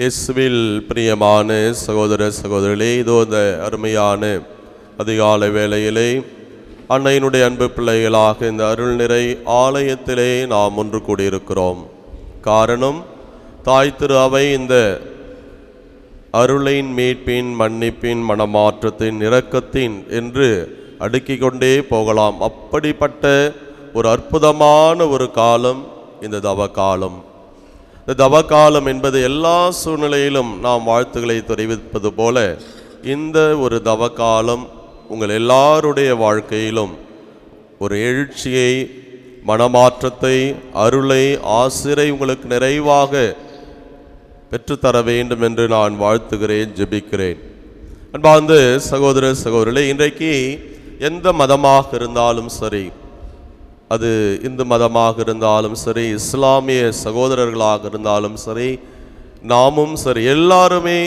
இயேசுவில் பிரியமான சகோதர சகோதரிகளே, இதோ இந்த அருமையான அதிகாலை வேளையிலே அன்னையினுடைய அன்பு பிள்ளைகளாக இந்த அருள் நிறை ஆலயத்திலே நாம் ஒன்று கூடியிருக்கிறோம். காரணம், தாய் திரு அவை இந்த அருளின், மீட்பின், மன்னிப்பின், மனமாற்றத்தின், இரக்கத்தின் என்று அடுக்கிக் கொண்டே போகலாம். அப்படிப்பட்ட ஒரு அற்புதமான ஒரு காலம் இந்த தவக்காலம். இந்த தவக்காலம் என்பது எல்லா சூழ்நிலையிலும் நாம் வாழ்த்துக்களை தெரிவிப்பது போல இந்த ஒரு தவக்காலம் உங்கள் எல்லாருடைய வாழ்க்கையிலும் ஒரு எழுச்சியை, மனமாற்றத்தை, அருளை, ஆசிரை உங்களுக்கு நிறைவாக பெற்றுத்தர வேண்டும் என்று நான் வாழ்த்துகிறேன், ஜெபிக்கிறேன். அன்பார்ந்த சகோதர சகோதரிகளே, இன்றைக்கு எந்த மதமாக இருந்தாலும் சரி, அது இந்து மதமாக இருந்தாலும் சரி, இஸ்லாமிய சகோதரர்களாக இருந்தாலும் சரி, நாமும் சரி, எல்லாருமே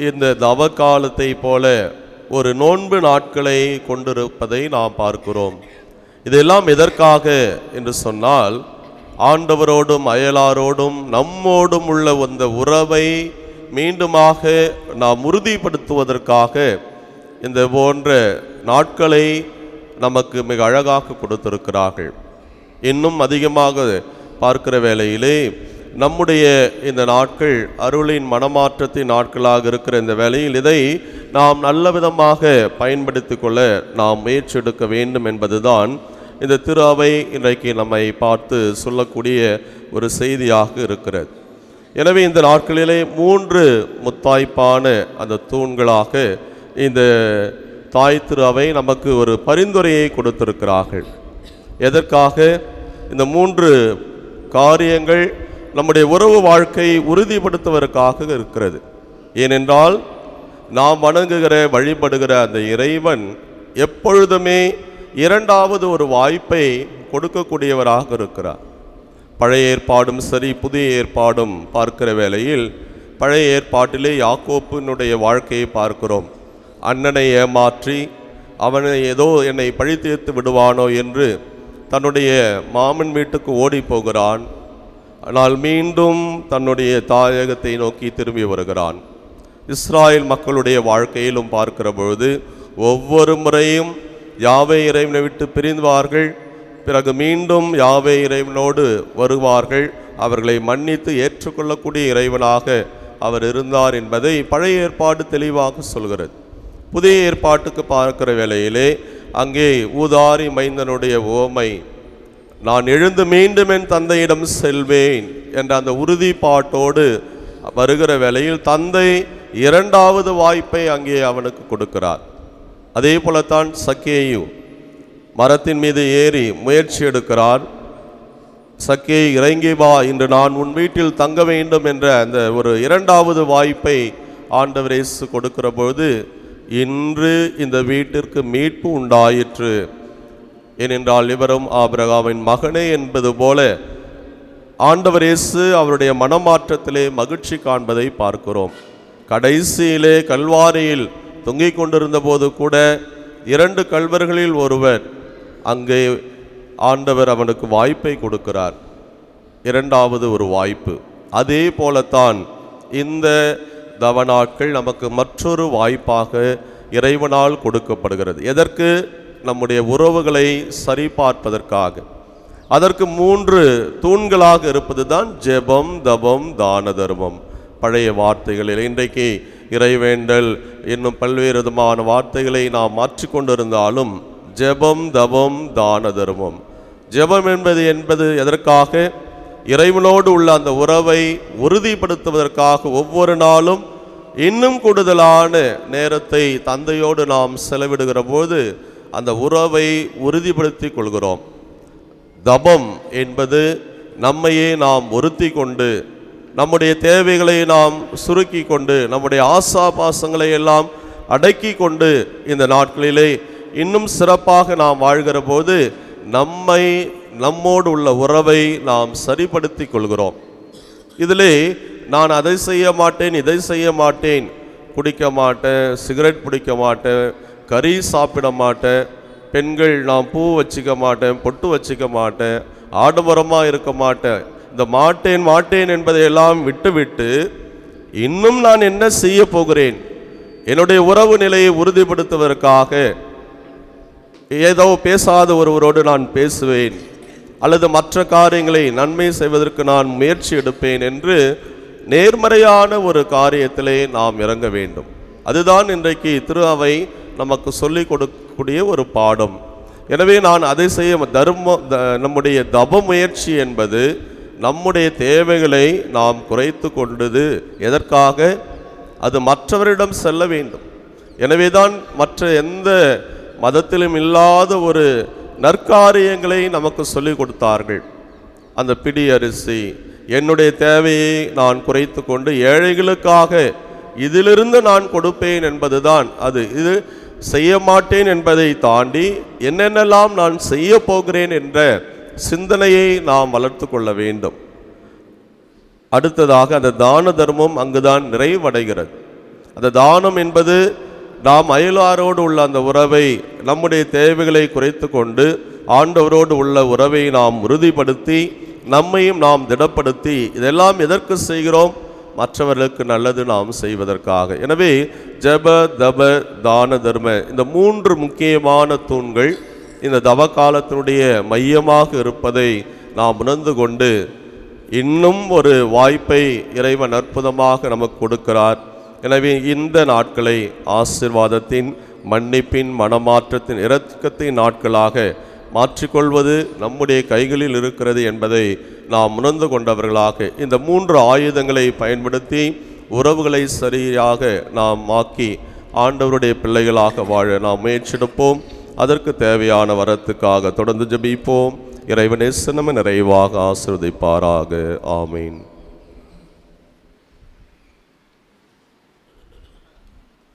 இந்த தவ காலத்தை போல ஒரு நோன்பு நாட்களை கொண்டிருப்பதை நாம் பார்க்கிறோம். இதெல்லாம் எதற்காக என்று சொன்னால், ஆண்டவரோடும் அயலாரோடும் நம்மோடும் உள்ள அந்த உறவை மீண்டுமாக நாம் உறுதிப்படுத்துவதற்காக இந்த போன்ற நாட்களை நமக்கு மிக அழகாக கொடுத்திருக்கிறார்கள். இன்னும் அதிகமாக பார்க்கிற வேளையிலே நம்முடைய இந்த நாட்கள் அருளின், மனமாற்றத்தின் நாட்களாக இருக்கிற இந்த வேளையில் இதை நாம் நல்ல விதமாக பயன்படுத்தி கொள்ள நாம் முயற்சி எடுக்க வேண்டும் என்பதுதான் இந்த திரு அவை இன்றைக்கு நம்மை பார்த்து சொல்லக்கூடிய ஒரு செய்தியாக இருக்கிறது. எனவே இந்த நாட்களிலே 3 முத்தாய்ப்பான அந்த தூண்களாக இந்த தாய் திரு அவை நமக்கு ஒரு பரிந்துரையை கொடுத்திருக்கிறார்கள். எதற்காக? இந்த 3 காரியங்கள் நம்முடைய உறவு வாழ்க்கையை உறுதிப்படுத்துவதற்காக இருக்கிறது. ஏனென்றால் நாம் வணங்குகிற, வழிபடுகிற அந்த இறைவன் எப்பொழுதுமே 2வது ஒரு வாய்ப்பை கொடுக்கக்கூடியவராக இருக்கிறார். பழைய ஏற்பாடும் சரி, புதிய ஏற்பாடும் பார்க்கிற வேளையில் பழைய ஏற்பாட்டிலே யாக்கோப்பினுடைய வாழ்க்கையை பார்க்கிறோம். அண்ணனை ஏமாற்றி அவனை ஏதோ என்னை பழி தீர்த்து விடுவானோ என்று தன்னுடைய மாமன் வீட்டுக்கு ஓடி போகிறான். ஆனால் மீண்டும் தன்னுடைய தாயகத்தை நோக்கி திரும்பி வருகிறான். இஸ்ராயேல் மக்களுடைய வாழ்க்கையிலும் பார்க்கிற பொழுது ஒவ்வொரு முறையும் யாவே இறைவனை விட்டு பிரிந்தார்கள், பிறகு மீண்டும் யாவே இறைவனோடு வருவார்கள். அவர்களை மன்னித்து ஏற்றுக்கொள்ளக்கூடிய இறைவனாக அவர் இருந்தார் என்பதை பழைய ஏற்பாடு தெளிவாக சொல்கிறது. புதிய ஏற்பாட்டுக்கு பார்க்கிற வேளையிலே அங்கே ஊதாரி மைந்தனுடைய உவமை, நான் எழுந்து மீண்டும் என் தந்தையிடம் செல்வேன் என்ற அந்த உறுதிப்பாட்டோடு வருகிற வேளையில் தந்தை 2வது வாய்ப்பை அங்கே அவனுக்கு கொடுக்கிறார். அதே போலத்தான் சக்கேயு மரத்தின் மீது ஏறி முயற்சி எடுக்கிறார். சக்கே, இறங்கி வா, இன்று நான் உன் வீட்டில் தங்க வேண்டும் என்ற அந்த ஒரு 2வது வாய்ப்பை ஆண்டவர் இயேசு கொடுக்கிற பொழுது இன்று இந்த வீட்டிற்கு மீட்பு உண்டாயிற்று. ஏனென்றால் இவரும் ஆபிரகாமின் மகனே என்பது போல ஆண்டவர் இயேசு அவருடைய மனமாற்றத்திலே மகிழ்ச்சி காண்பதை பார்க்கிறோம். கடைசியிலே கல்வாரியில் தொங்கிக் கொண்டிருந்த போது கூட 2 கள்வர்களில் ஒருவர் அங்கே ஆண்டவர் அவனுக்கு வாய்ப்பை கொடுக்கிறார், 2வது ஒரு வாய்ப்பு. அதே போலத்தான் இந்த தவநாட்கள் நமக்கு மற்றொரு வாய்ப்பாக இறைவனால் கொடுக்கப்படுகிறது. எதற்கு? நம்முடைய உறவுகளை சரிபார்ப்பதற்காக. அதற்கு 3 தூண்களாக இருப்பது தான் ஜெபம், தபம், தான தர்மம். பழைய வார்த்தைகளில் இன்றைக்கு இறைவேண்டல் இன்னும் பல்வேறு விதமான வார்த்தைகளை நாம் மாற்றிக்கொண்டிருந்தாலும் ஜெபம், தபம், தான தர்மம். ஜெபம் என்பது எதற்காக? இறைவனோடு உள்ள அந்த உறவை உறுதிப்படுத்துவதற்காக. ஒவ்வொரு நாளும் இன்னும் கூடுதலான நேரத்தை தந்தையோடு நாம் செலவிடுகிற போது அந்த உறவை உறுதிப்படுத்தி கொள்கிறோம். தபம் என்பது நம்மையே நாம் ஒருத்தி கொண்டு, நம்முடைய தேவைகளை நாம் சுருக்கி கொண்டு, நம்முடைய ஆசாபாசங்களை எல்லாம் அடக்கி கொண்டு இந்த நாட்களிலே இன்னும் சிறப்பாக நாம் வாழ்கிற போது நம்மோடு உள்ள உறவை நாம் சரிப்படுத்தி கொள்கிறோம். இதிலே நான் அதை செய்ய மாட்டேன், இதை செய்ய மாட்டேன், குடிக்க மாட்டேன், சிகரெட் பிடிக்க மாட்டேன், கறி சாப்பிட மாட்டேன், பெண்கள் நான் பூ வச்சிக்க மாட்டேன், பொட்டு வச்சிக்க மாட்டேன், ஆடம்பரமாக இருக்க மாட்டேன், இந்த மாட்டேன் மாட்டேன் என்பதையெல்லாம் விட்டுவிட்டு இன்னும் நான் என்ன செய்ய போகிறேன்? என்னுடைய உறவு நிலையை உறுதிப்படுத்துவதற்காக ஏதோ பேசாத ஒருவரோடு நான் பேசுவேன், அல்லது மற்ற காரியங்களை நன்மை செய்வதற்கு நான் முயற்சி எடுப்பேன் என்று நேர்மறையான ஒரு காரியத்திலே நாம் இறங்க வேண்டும். அதுதான் இன்றைக்கு திரு அவை நமக்கு சொல்லிக் கொடுக்கக்கூடிய ஒரு பாடம். எனவே நான் அதை செய்ய நம்முடைய தப முயற்சி என்பது நம்முடைய தேவைகளை நாம் குறைத்து கொண்டது. எதற்காக? அது மற்றவரிடம் செல்ல வேண்டும். எனவே தான் மற்ற எந்த மதத்திலும் இல்லாத ஒரு நற்காரியங்களை நமக்கு சொல்லிக் கொடுத்தார்கள். அந்த பிடி அரிசி, என்னுடைய தேவையை நான் குறைத்து கொண்டு ஏழைகளுக்காக இதிலிருந்து நான் கொடுப்பேன் என்பதுதான் அது. இது செய்ய மாட்டேன் என்பதை தாண்டி என்னென்னலாம் நான் செய்ய போகிறேன் என்ற சிந்தனையை நாம் வளர்த்து கொள்ள வேண்டும். அடுத்ததாக அந்த தான தர்மம் அங்குதான் நிறைவடைகிறது. அந்த தானம் என்பது நாம் அயலாரோடு உள்ள அந்த உறவை, நம்முடைய தேவைகளை குறைத்து கொண்டு ஆண்டவரோடு உள்ள உறவை நாம் உறுதிப்படுத்தி நம்மையும் நாம் திடப்படுத்தி, இதெல்லாம் எதற்கு செய்கிறோம்? மற்றவர்களுக்கு நல்லது நாம் செய்வதற்காக. எனவே ஜப, தப, தான, தர்ம இந்த 3 முக்கியமான தூண்கள் இந்த தவ காலத்தினுடைய மையமாக இருப்பதை நாம் உணர்ந்து கொண்டு, இன்னும் ஒரு வாய்ப்பை இறைவன் அற்புதமாக நமக்கு கொடுக்கிறார். எனவே இந்த நாட்களை ஆசீர்வாதத்தின், மன்னிப்பின், மனமாற்றத்தின், இரக்கத்தின் நாட்களாக மாற்றிக்கொள்வது நம்முடைய கைகளில் இருக்கிறது என்பதை நாம் உணர்ந்து கொண்டவர்களாக இந்த 3 ஆயுதங்களை பயன்படுத்தி உறவுகளை சரியாக நாம் ஆக்கி ஆண்டவருடைய பிள்ளைகளாக வாழ நாம் முயற்சிடுப்போம். அதற்கு தேவையான வரத்துக்காக தொடர்ந்து ஜெபிப்போம். இறைவனே சின்னமே நிறைவாக ஆசீர்வதிப்பாராக. ஆமீன்.